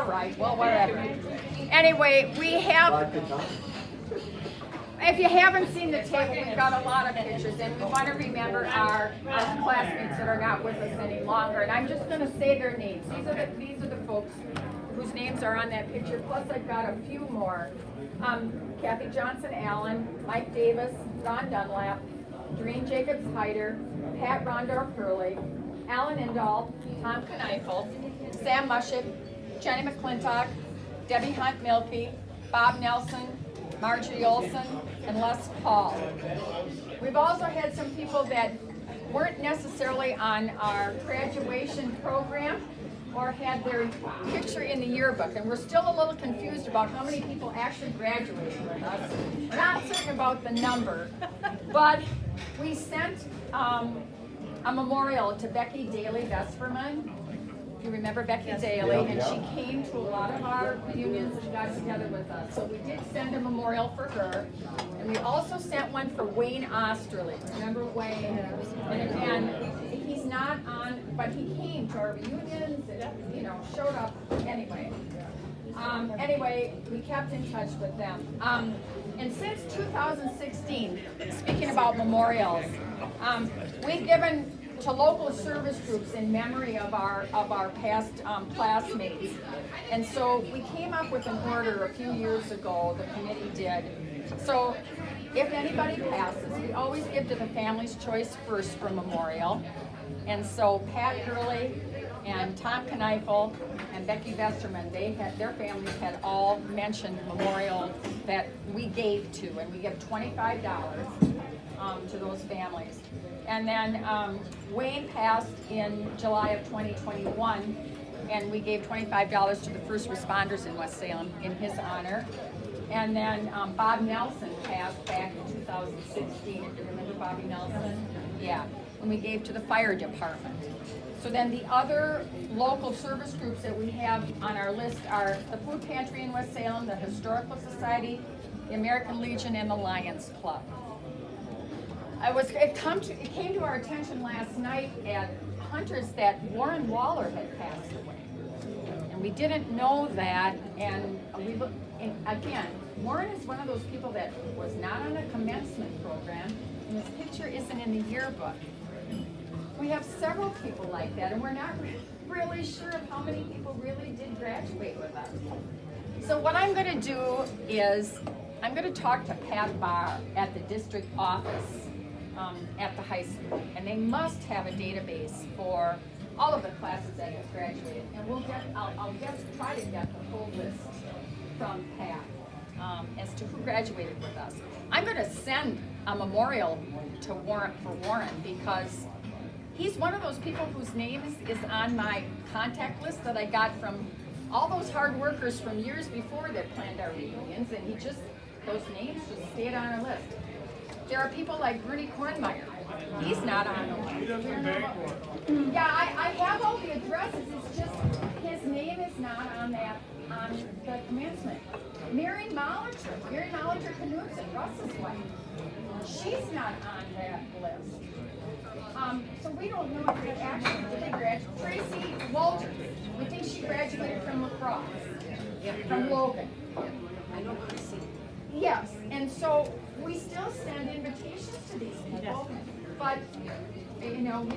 All right, well, whatever. Anyway, we have, if you haven't seen the table, we've got a lot of pictures, and we want to remember our classmates that are not with us any longer. And I'm just going to say their names. These are the folks whose names are on that picture, plus I've got a few more. Kathy Johnson Allen, Mike Davis, Ron Dunlap, Doreen Jacobs Hyder, Pat Rondorf Hurley, Alan Indahl, Tom Kneifel, Sam Mushett, Jenny McClintock, Debbie Hunt Milkey, Bob Nelson, Marjorie Olson, and Les Paul. We've also had some people that weren't necessarily on our graduation program or had their picture in the yearbook, and we're still a little confused about how many people actually graduated with us. We're not certain about the number, but we sent a memorial to Becky Daly Vesperman. You remember Becky Daly, and she came to a lot of our reunions and got together with us. So we did send a memorial for her, and we also sent one for Wayne Osterley. Remember Wayne? And again, he's not on, but he came to our reunions and, you know, showed up anyway. Anyway, we kept in touch with them. And since 2016, speaking about memorials, we've given to local service groups in memory of our past classmates. And so we came up with an order a few years ago, the committee did. So if anybody passes, we always give to the Family's Choice First for memorial. And so Pat Hurley and Tom Kneifel and Becky Vesterman, their families had all mentioned memorial that we gave to, and we give $25 to those families. And then Wayne passed in July of 2021, and we gave $25 to the first responders in West Salem in his honor. And then Bob Nelson passed back in 2016. If you remember Bobby Nelson? Yeah. And we gave to the fire department. So then the other local service groups that we have on our list are the Food Pantry in West Salem, the Historical Society, the American Legion, and the Lions Club. It came to our attention last night at Hunters that Warren Waller had passed away. And we didn't know that, and again, Warren is one of those people that was not on a commencement program, and his picture isn't in the yearbook. We have several people like that, and we're not really sure of how many people really did graduate with us. So what I'm going to do is, I'm going to talk to Pat Barr at the district office at the high school, and they must have a database for all of the classes that have graduated, and I'll try to get the full list from Pat as to who graduated with us. I'm going to send a memorial to Warren because he's one of those people whose name is on my contact list that I got from all those hard workers from years before that planned our reunions, and those names just stayed on our list. There are people like Bernie Kornmeyer. He's not on the list. Yeah, I have all the addresses. It's just his name is not on the commencement. Mary Molitor Knudsen, Russ's wife. She's not on that list. So we don't know if they actually did graduate. Tracy Walters, we think she graduated from lacrosse, from Logan. I know Chrissy. Yes, and so we still send invitations to these people, but you know,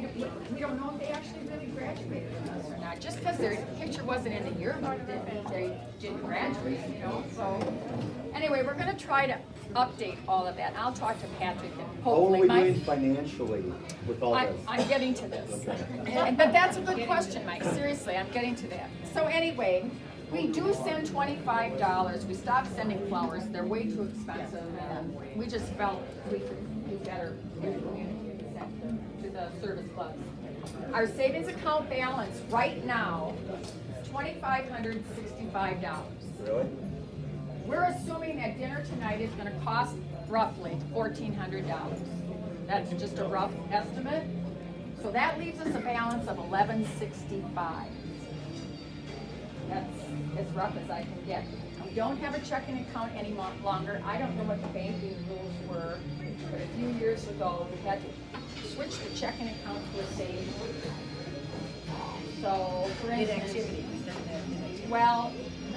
we don't know if they actually really graduated with us or not. Just because their picture wasn't in the yearbook didn't mean they didn't graduate, you know. So anyway, we're going to try to update all of that. I'll talk to Patrick and hopefully How are we doing financially with all this? I'm getting to this. Okay. But that's a good question, Mike. Seriously, I'm getting to that. So anyway, we do send $25. We stopped sending flowers. They're way too expensive, and we just felt we could do better in the community to send to the service clubs. Our savings account balance right now is $2,565. Really? We're assuming that dinner tonight is going to cost roughly $1,400. That's just a rough estimate. So that leaves us a balance of $1,165. That's as rough as I can get. We don't have a checking account any longer. I don't know what the banking rules were, but a few years ago we had to switch the checking account to a savings. So, for instance, Well,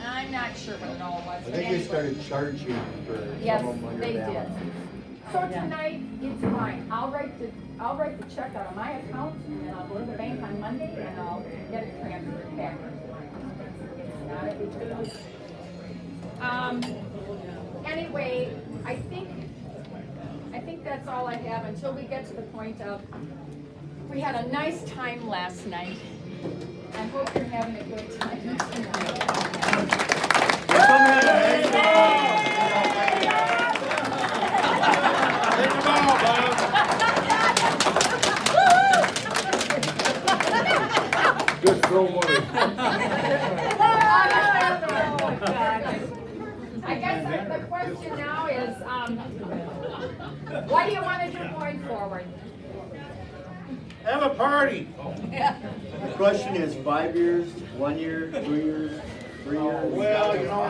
I'm not sure what no was. I but think they anyway. started charging for Yes, some of them under they did. balance. So tonight, it's fine. I'll write the check out of my account, and I'll go to the bank on Monday, and I'll get it transferred back. It's not a big deal. Anyway, I think that's all I have until we get to the point of, we had a nice time last night. I hope you're having a good time Good throw money. I guess the question now is, what do you want to do going forward? Have a party. The question is 5 years, 1 year, 2 years, 3 years? Well, you know,